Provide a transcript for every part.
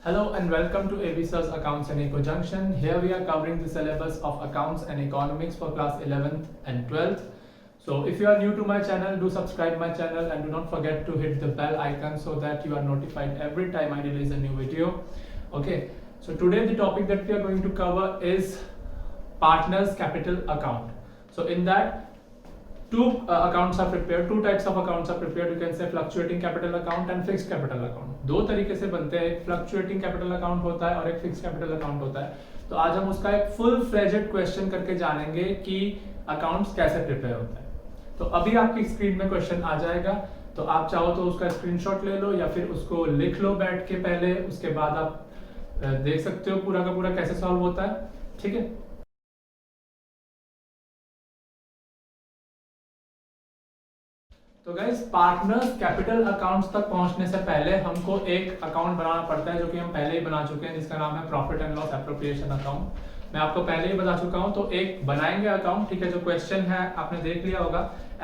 Hello and welcome to ABSA's Accounts and Eco Junction. Here we are covering the syllabus of Accounts and Economics for class 11th and 12th. So if you are new to my channel, do subscribe my channel and do not forget to hit the bell icon so that you are notified every time I release a new video. Okay, so today the topic that we are going to cover is partners capital account. So in that two accounts are prepared, two types of accounts are prepared. You can say fluctuating capital account and fixed capital account. दो तरीके से बनते हैं, एक fluctuating capital account होता है और एक फिक्स कैपिटल अकाउंट होता है. तो आज हम उसका एक फुल फ्लेजेड क्वेश्चन करके जानेंगे कि अकाउंट्स कैसे प्रिपेयर होता है. तो अभी आपकी स्क्रीन में क्वेश्चन आ जाएगा, तो आप चाहो तो उसका स्क्रीनशॉट ले लो या फिर उसको लिख लो बैठ के पहले, उसके बाद आप देख सकते हो पूरा का पूरा कैसे सॉल्व होता है. ठीक है. तो गाइस, पार्टनर्स कैपिटल अकाउंट्स तक पहुंचने से पहले हमको एक अकाउंट बनाना पड़ता है जो कि हम पहले ही बना चुके हैं, जिसका नाम है profit and loss appropriation account. मैं आपको पहले ही बता चुका हूं. तो एक बनाएंगे अकाउंट. ठीक है. जो क्वेश्चन है आपने देख लिया होगा.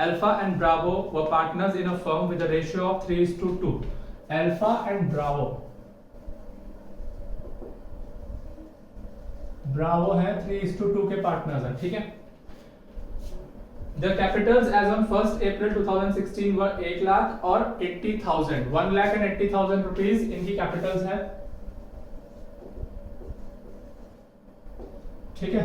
Alpha and Bravo were partners in a firm with a ratio of 3:2. Alpha and Bravo है 3:2 के पार्टनर्स हैं. ठीक है. The capitals as on 1st April 2016 were 1 lakh और 80,000. 1,80,000 रुपीज इनकी कैपिटल्स है. ठीक है.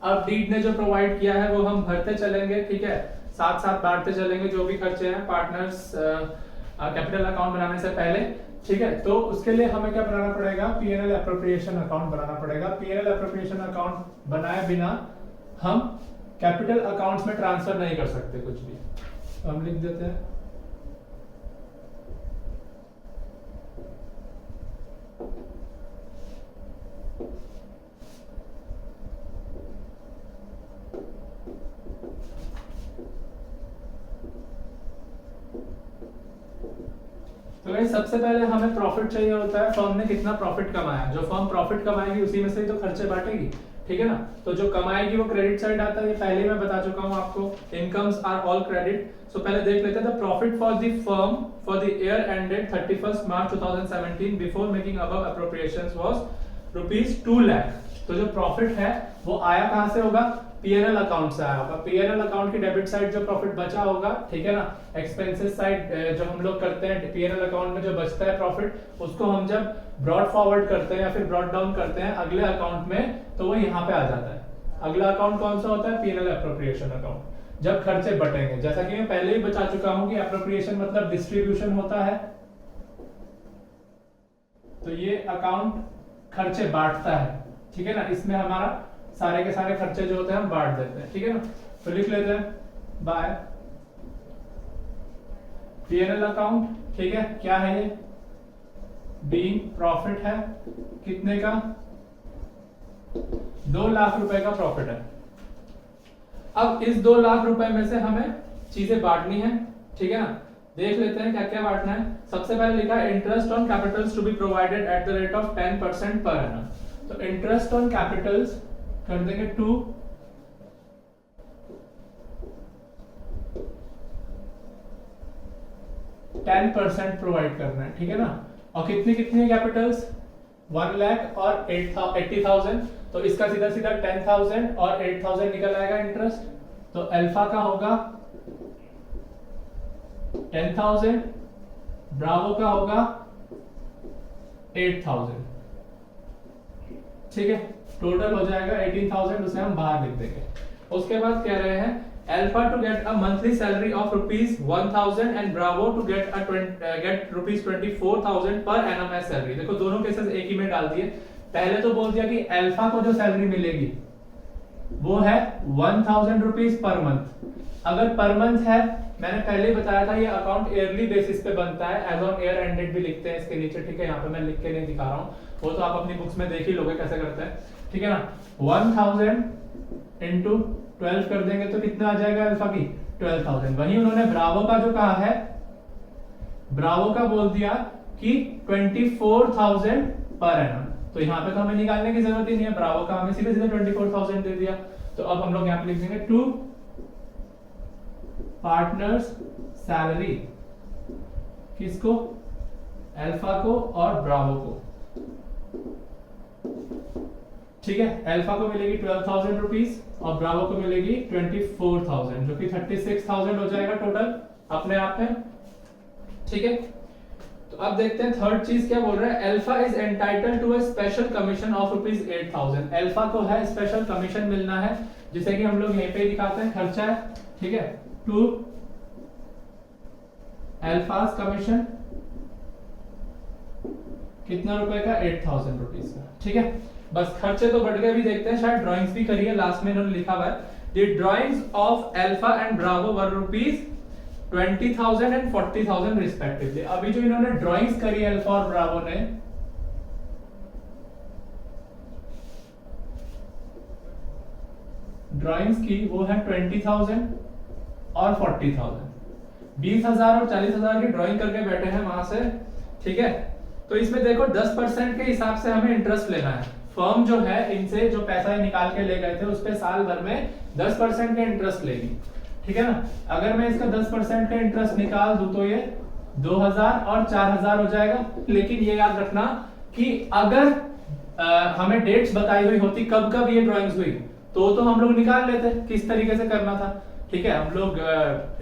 अब डीड ने जो प्रोवाइड किया है वो हम भरते चलेंगे. ठीक है. साथ साथ बांटते चलेंगे जो भी खर्चे हैं पार्टनर्स कैपिटल अकाउंट बनाने से पहले. ठीक है. तो उसके लिए हमें क्या बनाना पड़ेगा? पीएनएल एप्रोप्रिएशन अकाउंट बनाना पड़ेगा. पीएनएल एप्रोप्रिएशन अकाउंट बनाए बिना हम कैपिटल अकाउंट्स में ट्रांसफर नहीं कर सकते कुछ भी. तो हम लिख देते हैं तो भाई सबसे पहले हमें प्रॉफिट चाहिए होता है. फर्म ने कितना प्रॉफिट कमाया. जो फर्म प्रॉफिट कमाएगी उसी में से ही तो खर्चे बांटेगी. ठीक है ना. तो जो कमाएगी वो क्रेडिट साइड आता है. ये पहले ही मैं बता चुका हूं आपको. Incomes are all credit. So पहले देख लेते हैं. The profit for the firm for the year ended 31st March 2017 before making above appropriations was ₹2 lakh. तो जो प्रॉफिट है वो आया कहां से होगा? पीएनएल अकाउंट से आया होगा. पीएनएल अकाउंट की डेबिट साइड जो प्रॉफिट बचा होगा, ठीक है ना, एक्सपेंसेस साइड जो हम लोग करते हैं पीएनएल अकाउंट में जो बचता है प्रॉफिट, उसको हम जब ब्रॉड फॉरवर्ड करते हैं या फिर ब्रॉड डाउन करते हैं अगले अकाउंट में, तो वो यहाँ पे आ जाता है. अगला अकाउंट कौन सा होता है? PNL appropriation account. जब खर्चे बटेंगे, जैसा कि मैं पहले ही बता चुका हूं कि एप्रोप्रिएशन मतलब डिस्ट्रीब्यूशन होता है. तो ये अकाउंट खर्चे बांटता है. ठीक है ना. इसमें हमारा सारे के सारे खर्चे जो होते हैं हम बांट देते हैं. ठीक है ना. तो लिख लेते हैं बाय पीएनएल अकाउंट. ठीक है. क्या है ये? बीइंग प्रॉफिट है. कितने का? 2 लाख रुपए का प्रॉफिट है. अब इस 2 लाख रुपए में से हमें चीजें बांटनी है. ठीक है ना. देख लेते हैं क्या क्या बांटना है. सबसे पहले लिखा है interest on capitals to be provided at the rate of 10% पर एनम. तो इंटरेस्ट ऑन कैपिटल्स कर देंगे 2 10% प्रोवाइड करना है. ठीक है ना. और कितनी कितनी कैपिटल्स? 1 लाख और 80,000. तो इसका सीधा सीधा 10,000 और 8,000 निकल आएगा इंटरेस्ट. तो अल्फा का होगा 10,000, ब्रावो का होगा 8,000. ठीक है. टोटल हो जाएगा 18,000. उसे हम बाहर लिख देंगे. उसके बाद कह रहे हैं Alpha to get a monthly salary of ₹1,000 and Bravo to get ₹24,000 per annum as salary. देखो दोनों केसेस एक ही में डाल दिए. पहले तो बोल दिया कि अल्फा को जो सैलरी मिलेगी वो है ₹1,000 पर मंथ. अगर पर मंथ है, मैंने पहले ही बताया था ये अकाउंट ईयरली बेसिस पे बनता है. एज ऑन ईयर एंडेड भी लिखते हैं इसके नीचे. ठीक है. यहाँ पे मैं लिख के नहीं दिखा रहा हूँ, वो तो आप अपनी बुक्स में देख ही लोगे कैसे करते हैं. ठीक है ना. 1,000 इंटू 12 कर देंगे तो कितना आ जाएगा अल्फा की? 12,000. वहीं उन्होंने ब्रावो का जो कहा है, ब्रावो का बोल दिया कि 24,000 पर एनम. तो यहाँ पे तो हमें निकालने की जरूरत ही नहीं है. ब्रावो का हमें सीधे सीधे 24,000 दे दिया. तो अब हम लोग यहाँ पे लिख देंगे 2 पार्टनर्स सैलरी. किसको? अल्फा को और ब्रावो को, ठीक है। अल्फा को मिलेगी 12,000 रुपीज और ब्रावो को मिलेगी 24,000, जो कि 36,000 हो जाएगा टोटल अपने आप में, ठीक है। तो अब देखते हैं थर्ड चीज क्या बोल रहा है। Alpha is entitled to a special commission of rupees 8,000। Alpha को है स्पेशल कमीशन मिलना है, जिसे कि हम लोग यहीं पे दिखाते हैं, खर्चा है, ठीक है, टू अल्फास कमीशन कितना रुपए का, 8,000 रुपीज का, ठीक है। बस खर्चे तो बढ़ गए। भी देखते हैं, शायद ड्राइंग्स भी करी है, लास्ट में इन्होंने लिखा हुआ है the drawings of alpha and Bravo were rupees 20,000 and 40,000 respectively. अभी जो इन्होंने ड्राइंग्स करी है अल्फा और ब्रावो ने, ड्राइंग्स की वो है 20,000 और 40,000, 20,000 और 40,000 की ड्राइंग करके बैठे हैं वहां से, ठीक है। तो इसमें देखो 10% के हिसाब से हमें इंटरेस्ट लेना है। फर्म जो है इनसे जो पैसा निकाल के ले गए थे उस पे साल भर में 10% का इंटरेस्ट लेगी, ठीक है ना। अगर मैं इसका 10% का इंटरेस्ट निकाल दूं तो ये 2,000 और 4,000 हो जाएगा। लेकिन ये याद रखना कि अगर हमें डेट्स बताई हुई होती कब कब ये ड्राइंग्स हुई, तो हम लोग निकाल लेते किस तरीके से करना था, ठीक है। हम लोग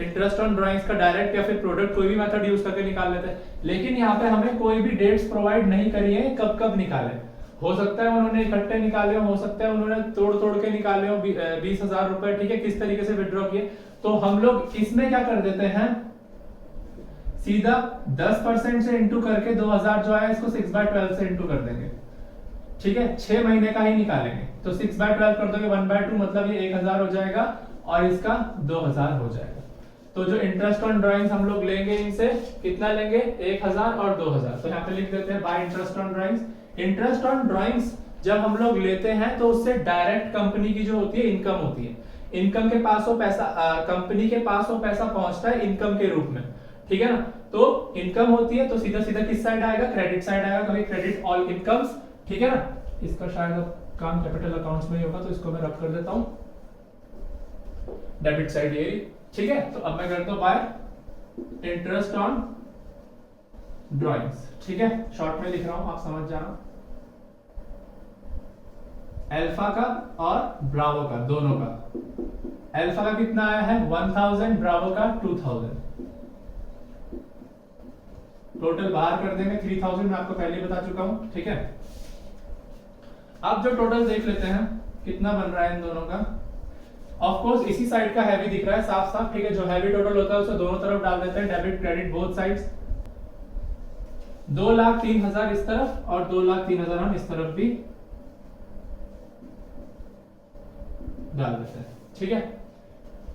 इंटरेस्ट ऑन ड्राइंग्स का डायरेक्ट या फिर प्रोडक्ट कोई भी मेथड यूज करके निकाल लेते हैं। लेकिन यहाँ पे हमें कोई भी डेट्स प्रोवाइड नहीं करी है कब कब निकाले। हो सकता है उन्होंने इकट्ठे निकाले हो सकता है उन्होंने तोड़ के निकाले हो 20,000 रुपए, ठीक है, किस तरीके से विड्रॉ किए। तो हम लोग इसमें क्या कर देते हैं, सीधा 10% से इंटू करके 2,000 जो आया इसको 6/12 से इंटू कर देंगे, ठीक है। 6 महीने का ही निकालेंगे तो 6/12 कर दोगे 1/2, मतलब ये 1,000 हो जाएगा और इसका 2,000 हो जाएगा। तो जो इंटरेस्ट ऑन ड्राइंग्स हम लोग लेंगे इनसे कितना लेंगे, 1,000 और 2,000। तो यहाँ पे लिख देते हैं bye interest on drawings. Interest on drawings जब हम लोग लेते हैं तो उससे डायरेक्ट कंपनी की जो होती है इनकम होती है, इनकम के पास वो पैसा कंपनी के पास वो पैसा पहुंचता है इनकम के रूप में, ठीक है ना। तो इनकम होती है तो सीधा सीधा किस साइड आएगा, क्रेडिट साइड आएगा, कभी क्रेडिट ऑल इनकम्स, ठीक है ना। इसका शायद काम कैपिटल अकाउंट्स में ही होगा तो इसको मैं रब कर देता हूं, डेबिट साइड ये, ठीक है। तो अब मैं करता हूं बाय इंटरेस्ट ऑन ड्राइंग्स, ठीक है, शॉर्ट में लिख रहा हूं आप समझ जाना। अल्फा का और ब्रावो का, दोनों का। अल्फा का कितना आया है 1,000, ब्रावो का 2,000। टोटल बाहर कर देंगे 3,000, मैं आपको पहले बता चुका हूं, ठीक है। अब जो टोटल देख लेते हैं कितना बन रहा है इन दोनों का। ऑफ कोर्स इसी साइड का हैवी दिख रहा है साफ साफ, ठीक है। जो हैवी टोटल होता है उसे दोनों तरफ डाल देते हैं, डेबिट क्रेडिट बोथ साइड्स। 2,03,000 इस तरफ और 2,03,000 हम इस तरफ भी डाल देते हैं, ठीक है।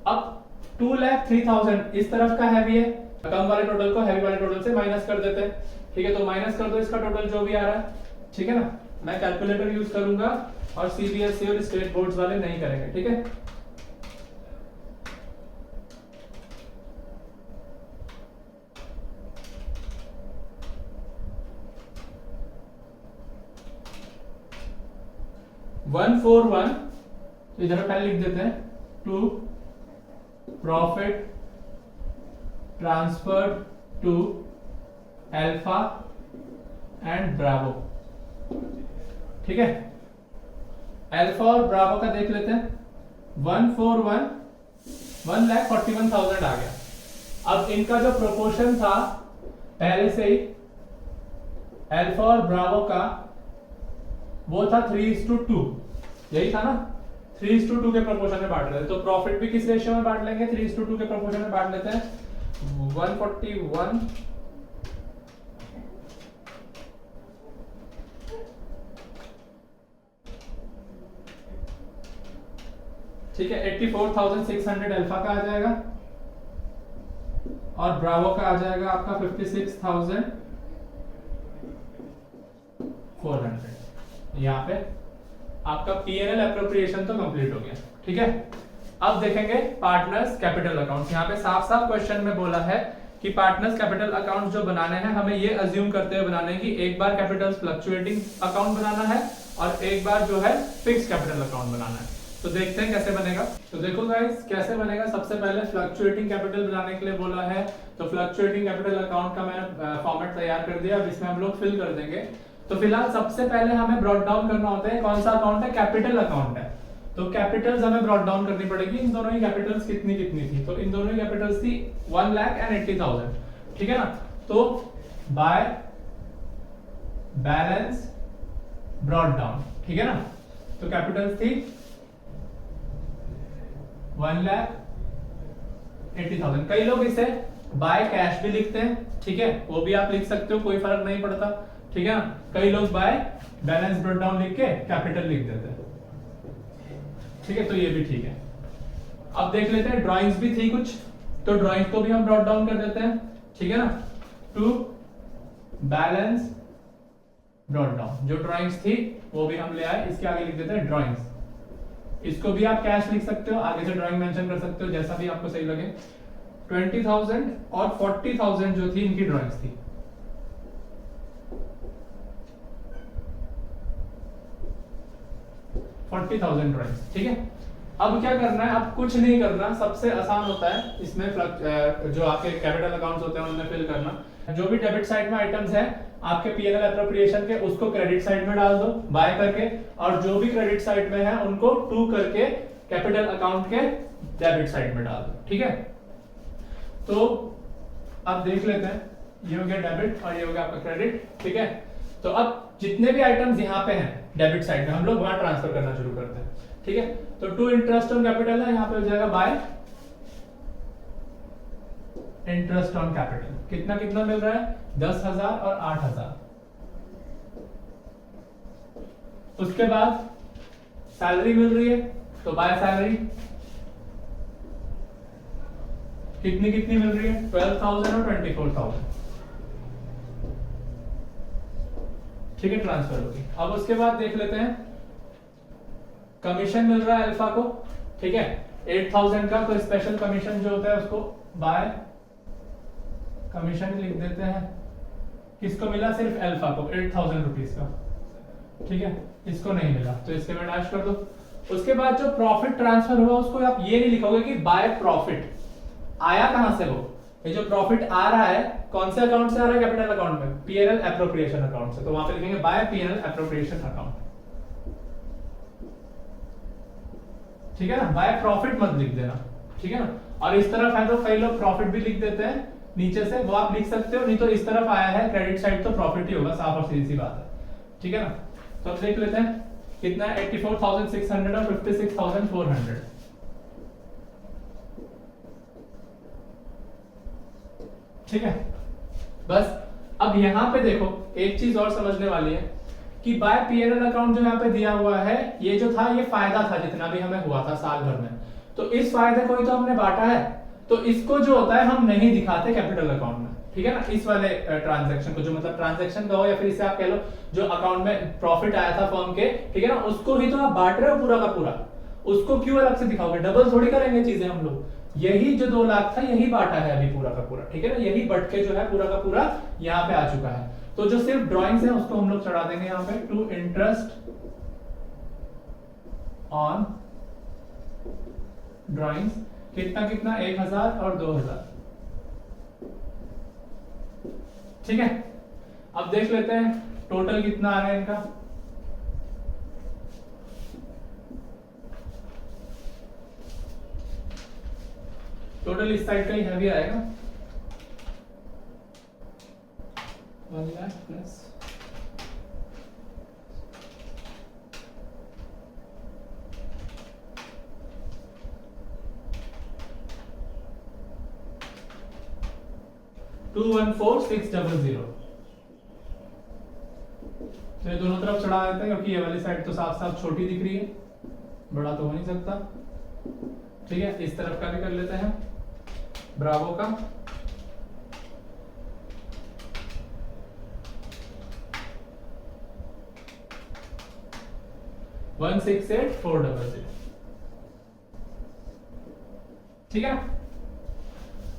अब 2,03,000 इस तरफ का हैवी है, कम वाले टोटल को हैवी वाले टोटल से माइनस कर देते हैं, ठीक है। तो माइनस कर दो इसका टोटल जो भी आ रहा है, ठीक है ना। मैं कैलकुलेटर यूज करूंगा और सीबीएसई और स्टेट बोर्ड्स वाले नहीं करेंगे, ठीक है। $141 इधर पहले लिख देते हैं, to profit transferred to alpha and bravo, ठीक है। अल्फा और ब्रावो का देख लेते हैं, 141 1,41,000 आ गया। अब इनका जो प्रोपोर्शन था पहले से ही अल्फा और ब्रावो का वो था 3:2, यही था ना, 3:2 के प्रोपोर्शन में बांट रहे थे। तो प्रॉफिट भी किस रेशियो में बांट लेंगे, 3:2 के प्रोपोर्शन में बांट लेते हैं। 141 ठीक है, 84,600 अल्फा का आ जाएगा और ब्रावो का आ जाएगा आपका 56,400। यहाँ पे आपका P&L एप्रोप्रिएशन तो कंप्लीट हो गया, ठीक है। अब देखेंगे पार्टनर्स कैपिटल अकाउंट्स। यहाँ पे साफ साफ क्वेश्चन में बोला है कि पार्टनर्स कैपिटल अकाउंट्स जो बनाने हैं हमें ये अज्यूम करते हुए बनाने हैं कि एक बार कैपिटल फ्लक्चुएटिंग अकाउंट बनाना है और एक बार जो है फिक्स्ड कैपिटल अकाउंट बनाना है। तो देखते हैं कैसे बनेगा। तो देखो गाइस कैसे बनेगा। सबसे पहले फ्लक्चुएटिंग कैपिटल बनाने के लिए बोला है, तो फ्लक्चुएटिंग कैपिटल अकाउंट का मैंने फॉर्मेट तैयार कर दिया। अब इसमें हम लोग फिल कर देंगे। तो फिलहाल सबसे पहले हमें ब्रॉट डाउन करना होता है कौन सा अकाउंट है, कैपिटल अकाउंट है। तो कैपिटल्स हमें ब्रॉट डाउन करनी पड़ेगी। इन दोनों ही कैपिटल्स कितनी कितनी थी, तो इन दोनों ही कैपिटल्स थी 1,80,000, ठीक है ना। तो बाय बैलेंस ब्रॉट डाउन, ठीक है ना। तो कैपिटल्स थी 1,80,000। कई लोग इसे बाय कैश भी लिखते हैं, ठीक है, वो भी आप लिख सकते हो, कोई फर्क नहीं पड़ता, ठीक है ना। कई लोग बाय बैलेंस ब्रॉट डाउन लिख के कैपिटल लिख देते हैं, ठीक है, तो ये भी ठीक है। अब देख लेते हैं, ड्राइंग्स भी थी कुछ, तो ड्राइंग्स को भी हम ब्रॉट डाउन कर देते हैं, ठीक है ना, टू बैलेंस ब्रॉट डाउन। जो ड्राइंग्स थी वो भी हम ले आए, इसके आगे लिख देते हैं ड्राइंग्स। इसको भी आप कैश लिख सकते हो, आगे से ड्राइंग मेंशन कर सकते हो, जैसा भी आपको सही लगे। 20,000 और 40,000 जो थी इनकी ड्राइंग्स थी। ड्राइंग्स, ठीक है। अब क्या करना है, अब कुछ नहीं करना, सबसे आसान होता है इसमें जो आपके कैपिटल अकाउंट्स होते हैं उनमें फिल करना। जो भी डेबिट साइड में आइटम्स है आपके पीएनएल एप्रोप्रिएशन के, उसको क्रेडिट साइड में डाल दो बाय करके, और जो भी क्रेडिट साइड में है उनको टू करके कैपिटल अकाउंट के डेबिट साइड में डाल दो, ठीक है। तो अब देख लेते हैं, ये हो गया डेबिट और ये हो गया आपका क्रेडिट, ठीक है। तो अब जितने भी आइटम्स यहाँ पे हैं डेबिट साइड में, हम लोग वहां ट्रांसफर करना शुरू करते हैं, ठीक है। तो टू इंटरेस्ट ऑन कैपिटल है, यहाँ पे हो जाएगा बाय इंटरेस्ट ऑन कैपिटल। कितना कितना मिल रहा है, 10,000 और 8,000। उसके बाद सैलरी मिल रही है, तो बाय सैलरी कितनी कितनी मिल रही है, 12,000 और 24,000, ठीक है, ट्रांसफर होगी। अब उसके बाद देख लेते हैं, कमीशन मिल रहा है अल्फा को, ठीक है, 8,000 का। तो स्पेशल कमीशन जो होता है उसको बाय कमीशन लिख देते हैं। किसको मिला, सिर्फ अल्फा को 8,000 रुपीज का, ठीक है, इसको नहीं मिला तो इसके में डैश कर दो। उसके बाद जो प्रॉफिट ट्रांसफर हुआ उसको आप ये नहीं लिखोगे कि बाय प्रॉफिट आया कहां से, वो ये जो प्रॉफिट आ रहा है कौन से अकाउंट से आ रहा है, कैपिटल अकाउंट में, पीएनएल एप्रोप्रिएशन अकाउंट से, तो वहां पे लिखेंगे बाय पीएनएल एप्रोप्रिएशन अकाउंट, ठीक है ना। बाय प्रॉफिट मत लिख देना, ठीक है ना। और इस तरफ है तो कई लोग प्रॉफिट भी लिख देते हैं नीचे से, वो आप लिख सकते हो, नहीं तो इस तरफ आया है क्रेडिट साइड तो प्रॉफिट ही होगा, साफ और सीधी सी बात है, ठीक है ना। तो अब देख लेते हैं कितना, 84,600 और 56,400, ठीक है। बस अब यहां पे देखो एक चीज और समझने वाली है कि बाय पीएनएल अकाउंट जो यहाँ पे दिया हुआ है, ये जो था ये फायदा था जितना भी हमें हुआ था साल भर में, तो इस फायदे को ही तो हमने बांटा है, तो इसको जो होता है हम नहीं दिखाते कैपिटल अकाउंट में, ठीक है ना। इस वाले ट्रांजैक्शन को, जो मतलब ट्रांजैक्शन कहो या फिर इसे आप कह लो जो अकाउंट में प्रॉफिट आया था फर्म के, ठीक है ना, उसको ही तो आप बांट रहे हो पूरा का पूरा, उसको क्यों अलग से दिखाओगे, डबल थोड़ी करेंगे चीजें हम लोग। यही जो 2 लाख था यही बांटा है अभी पूरा का पूरा, ठीक है ना, यही बट के जो है पूरा का पूरा यहाँ पे आ चुका है। तो जो सिर्फ ड्राइंग्स है उसको हम लोग चढ़ा देंगे यहाँ पे, टू इंटरेस्ट ऑन ड्राइंग्स। कितना कितना, 1,000 और 2,000, ठीक है। अब देख लेते हैं टोटल कितना आ रहा है इनका। टोटल इस साइड का ही हैवी आएगा, 1 लाख प्लस 214,600। तो ये दोनों तरफ चढ़ा देते हैं क्योंकि ये वाली साइड तो साफ साफ छोटी दिख रही है, बड़ा तो हो नहीं सकता, ठीक है। इस तरफ का भी कर लेते हैं ब्रावो का, वन 168,400, ठीक है।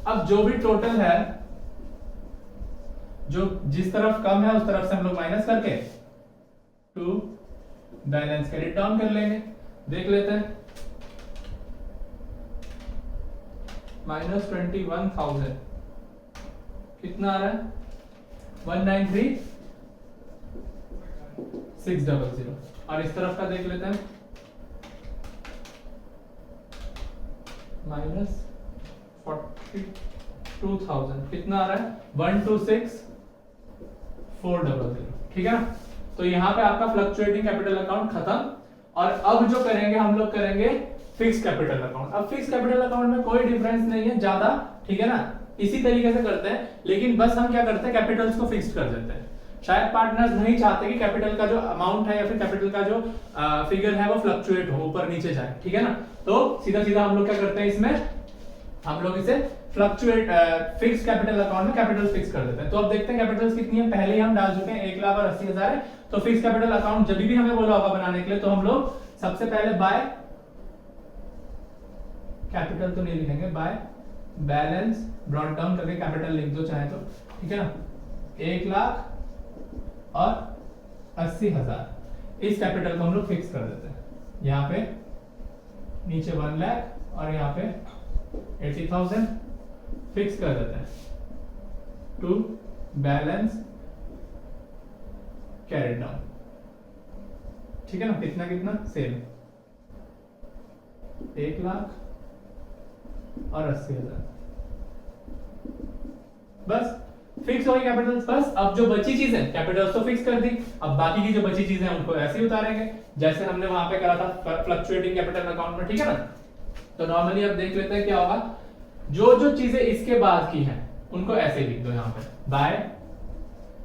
अब जो भी टोटल है, जो जिस तरफ कम है उस तरफ से हम लोग माइनस करके टू बैलेंस क्रेडिट डाउन कर लेंगे। देख लेते हैं माइनस 21,000 कितना आ रहा है 193,600। और इस तरफ का देख लेते हैं माइनस 42,000 कितना आ रहा है 126,400। ठीक है ना। तो यहाँ पे आपका फ्लक्चुएटिंग कैपिटल अकाउंट खत्म। और अब जो करेंगे हम लोग करेंगे फिक्स कैपिटल अकाउंट। अब फिक्स कैपिटल अकाउंट में कोई डिफरेंस नहीं है ज्यादा, ठीक है ना, इसी तरीके से करते हैं, लेकिन बस हम क्या करते हैं कैपिटल्स को फिक्स कर देते हैं। शायद पार्टनर्स नहीं चाहते कि कैपिटल का जो अमाउंट है या फिर कैपिटल का जो फिगर है वो फ्लक्चुएट हो, ऊपर नीचे जाए, ठीक है ना। तो सीधा सीधा हम लोग क्या करते हैं इसमें, हम लोग इसे फ्लक्चुएट फिक्स कैपिटल अकाउंट में कैपिटल फिक्स कर देते हैं। तो अब देखते हैं कैपिटल्स कितनी है, पहले ही हम डाल चुके हैं 1,80,000 है। तो फिक्स कैपिटल अकाउंट जब भी हमें बोला होगा बनाने के लिए तो हम लोग सबसे पहले बाय कैपिटल तो नहीं लिखेंगे, बाय बैलेंस ब्रॉट डाउन करके कैपिटल लिख दो चाहे तो, ठीक है ना। 1,80,000 इस कैपिटल को हम लोग फिक्स कर देते हैं। यहाँ पे नीचे 1 लाख और यहाँ पे 80,000 फिक्स कर देते हैं टू बैलेंस कैरिड डाउन, ठीक है ना। कितना कितना सेम 1,00,000 और 80,000 बस फिक्स हो गई कैपिटल्स। बस अब जो बची चीजें कैपिटल्स तो फिक्स कर दी, अब बाकी की जो बची चीजें उनको ऐसे ही उतारेंगे जैसे हमने वहां पे करा था फ्लक्चुएटिंग कैपिटल अकाउंट में, ठीक है ना। तो नॉर्मली अब देख लेते हैं क्या होगा, जो जो चीजें इसके बाद की हैं उनको ऐसे लिख दो यहाँ पे बाय,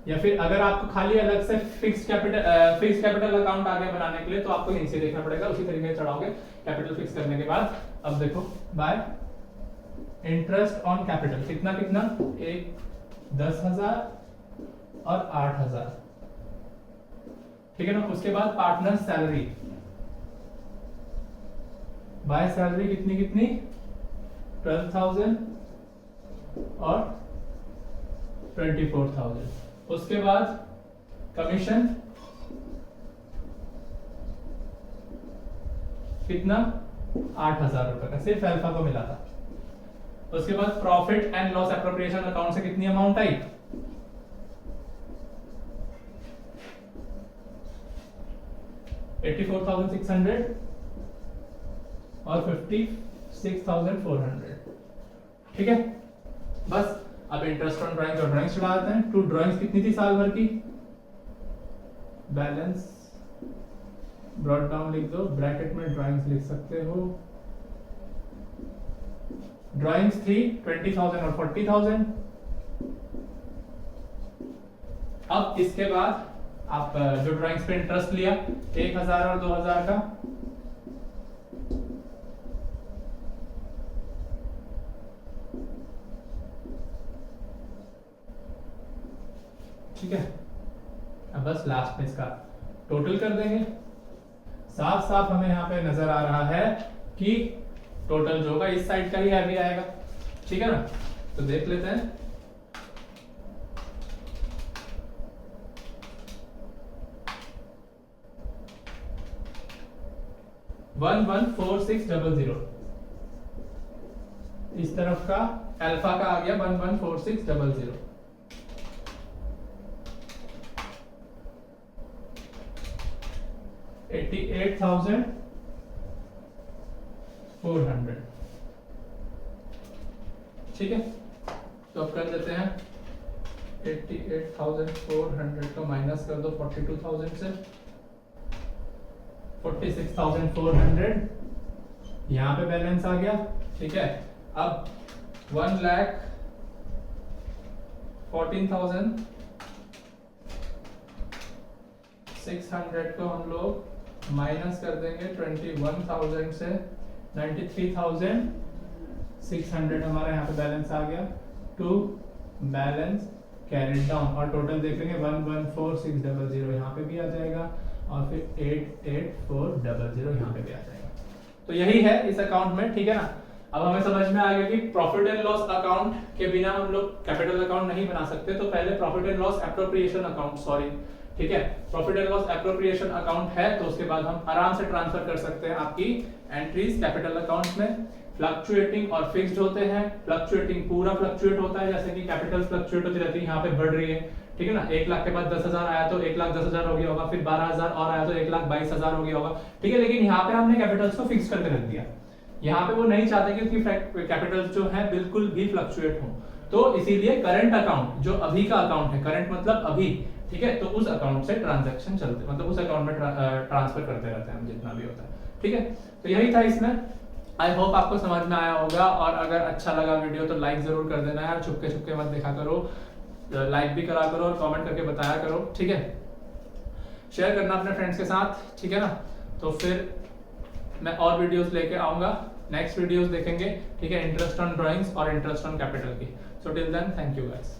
या फिर अगर आपको खाली अलग से फिक्स कैपिटल अकाउंट आ गया बनाने के लिए तो आपको यहीं से देखना पड़ेगा, उसी तरीके से चढ़ाओगे कैपिटल फिक्स करने के बाद। अब देखो बाय इंटरेस्ट ऑन कैपिटल कितना कितना 10,000 और 8,000, ठीक है ना। उसके बाद पार्टनर सैलरी, बाय सैलरी कितनी कितनी 12,000 और 24,000। उसके बाद कमीशन कितना 8,000 रुपए का, सिर्फ अल्फा को मिला था। उसके बाद profit and loss appropriation account से कितनी अमाउंट आई 84,600 और 56,400, ठीक है। बस अब इंटरेस्ट ऑन ड्राइंग्स और ड्राइंग्स चढ़ा देते हैं। टू ड्राइंग्स कितनी थी साल भर की, बैलेंस ब्रॉट डाउन लिख दो, ब्रैकेट में ड्राइंग्स लिख सकते हो। ड्राइंग्स थी 20,000 और 40,000। अब इसके बाद आप जो ड्राइंग्स पे इंटरेस्ट लिया 1,000 और 2,000 का, ठीक है। अब बस लास्ट में इसका टोटल कर देंगे। साफ साफ हमें यहाँ पे नजर आ रहा है कि टोटल जो होगा इस साइड का ही हैवी आएगा, ठीक है ना। तो देख लेते हैं। वन 1,146,00 इस तरफ का अल्फा का आ गया 1,146,00। 88,400, ठीक है। तो अब कर देते हैं 88,400 को माइनस कर दो 42,000 से, 46,400 यहाँ पे बैलेंस आ गया, ठीक है। अब 1,14,600 को हम लोग माइनस कर देंगे 21,000 से, 93,600 हमारा यहाँ पे बैलेंस आ गया टू बैलेंस कैरिड डाउन। और टोटल देखेंगे 1,146,00 यहाँ पे भी आ जाएगा और फिर 88,400 यहाँ पे भी आ जाएगा। तो यही है इस अकाउंट में, ठीक है ना। अब हमें समझ में आ गया कि प्रॉफिट एंड लॉस अकाउंट के बिना हम लोग कैपिटल अकाउंट नहीं बना सकते। तो पहले profit and loss appropriation account, sorry, ठीक है, profit and loss appropriation account है तो उसके बाद हम आराम से ट्रांसफर कर सकते हैं आपकी एंट्रीज कैपिटल अकाउंट में। फ्लक्चुएटिंग और फिक्स्ड होते हैं। फ्लक्चुएटिंग पूरा फ्लक्चुएट होता है, जैसे कि कैपिटल फ्लक्चुएट होती रहती है, यहाँ पे बढ़ रही है, ठीक है ना। 1 लाख के बाद 10,000 आया तो 1,10,000 हो गया होगा, फिर 12,000 और आया तो 1,22,000 हो गया होगा, ठीक है। लेकिन यहाँ पे हमने कैपिटल्स को फिक्स करके रख दिया, यहाँ पे वो नहीं चाहते कि उसकी कैपिटल्स जो है बिल्कुल भी फ्लक्चुएट हो, तो इसीलिए करंट अकाउंट जो अभी का अकाउंट है, करंट मतलब अभी, ठीक है, तो उस अकाउंट से ट्रांजैक्शन चलते, मतलब उस अकाउंट में ट्रांसफर करते रहते हैं हम जितना भी होता है, ठीक है। तो यही था इसमें। आई होप आपको समझ में आया होगा, और अगर अच्छा लगा वीडियो तो लाइक जरूर कर देना यार, छुपके छुपके मत देखा करो, लाइक भी करा करो और कमेंट करके बताया करो, ठीक है। शेयर करना अपने फ्रेंड्स के साथ, ठीक है ना। तो फिर मैं और वीडियोस लेके आऊंगा, नेक्स्ट वीडियोस देखेंगे, ठीक है, इंटरेस्ट ऑन ड्राइंग्स और इंटरेस्ट ऑन कैपिटल की। So till then, thank you guys.